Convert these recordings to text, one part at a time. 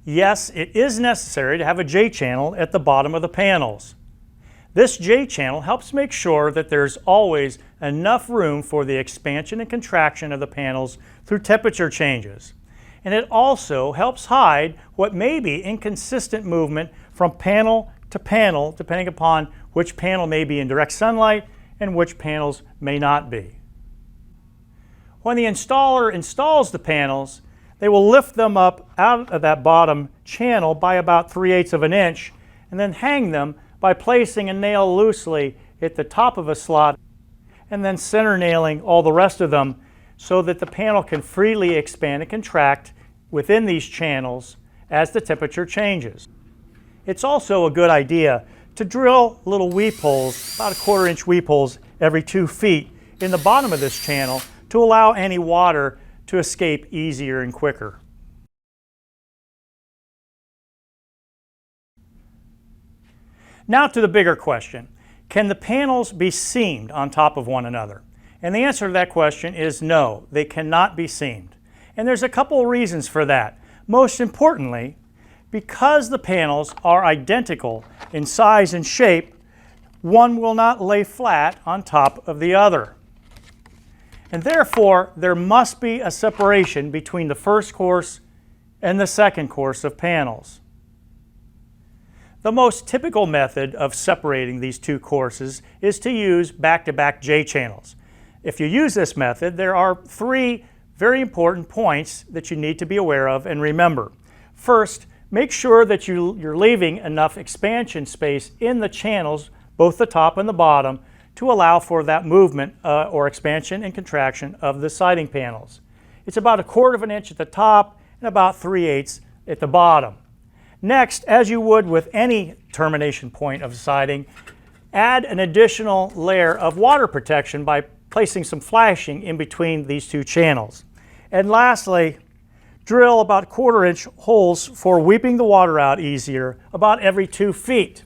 Yes, it is necessary to have a J-channel at the bottom of the panels. This J-channel helps make sure that there's always enough room for the expansion and contraction of the panels through temperature changes. And it also helps hide what may be inconsistent movement from panel to panel, depending upon which panel may be in direct sunlight and which panels may not be. When the installer installs the panels, they will lift them up out of that bottom channel by about 3/8 of an inch and then hang them by placing a nail loosely at the top of a slot and then center nailing all the rest of them so that the panel can freely expand and contract within these channels as the temperature changes. It's also a good idea to drill little weep holes, about 1/4 inch weep holes every 2 feet in the bottom of this channel to allow any water to escape easier and quicker. Now to the bigger question. Can the panels be seamed on top of one another? And the answer to that question is no, they cannot be seamed. And there's a couple of reasons for that. Most importantly, because the panels are identical in size and shape, one will not lay flat on top of the other. And therefore, there must be a separation between the first course and the second course of panels. The most typical method of separating these two courses is to use back-to-back J-channels. If you use this method, there are 3 very important points that you need to be aware of and remember. First, make sure that you're leaving enough expansion space in the channels, both the top and the bottom, to allow for that movement or expansion and contraction of the siding panels. It's about 1/4 of an inch at the top and about 3/8 at the bottom. Next, as you would with any termination point of siding, add an additional layer of water protection by placing some flashing in between these 2 channels. And lastly, drill about 1/4 inch holes for weeping the water out easier about every 2 feet.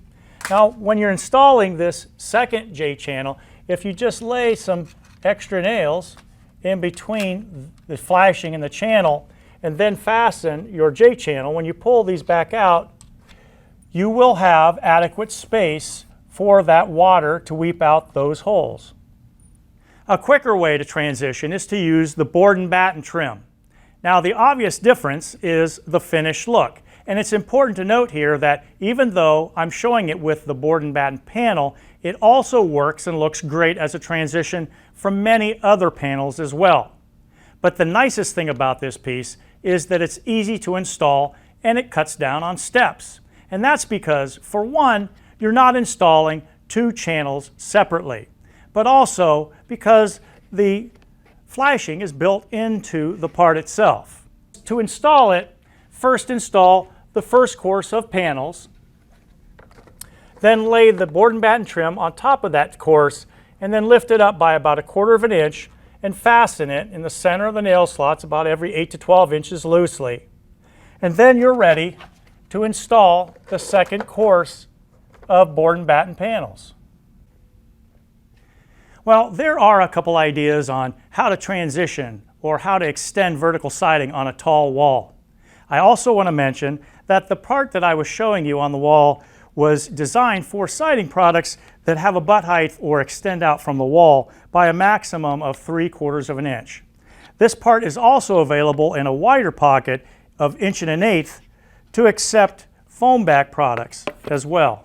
Now, when you're installing this second J-channel, if you just lay some extra nails in between the flashing and the channel and then fasten your J-channel, when you pull these back out, you will have adequate space for that water to weep out those holes. A quicker way to transition is to use the board and batten trim. Now, the obvious difference is the finished look. And it's important to note here that even though I'm showing it with the board and batten panel, it also works and looks great as a transition from many other panels as well. But the nicest thing about this piece is that it's easy to install and it cuts down on steps. And that's because, for one, you're not installing 2 channels separately, but also because the flashing is built into the part itself. To install it, first install the first course of panels, then lay the board and batten trim on top of that course, and then lift it up by about 1/4 of an inch and fasten it in the center of the nail slots about every 8 to 12 inches loosely. And then you're ready to install the second course of board and batten panels. Well, there are a couple ideas on how to transition or how to extend vertical siding on a tall wall. I also want to mention that the part that I was showing you on the wall was designed for siding products that have a butt height or extend out from the wall by a maximum of 3/4 of an inch. This part is also available in a wider pocket of 1 1/8 to accept foam back products as well.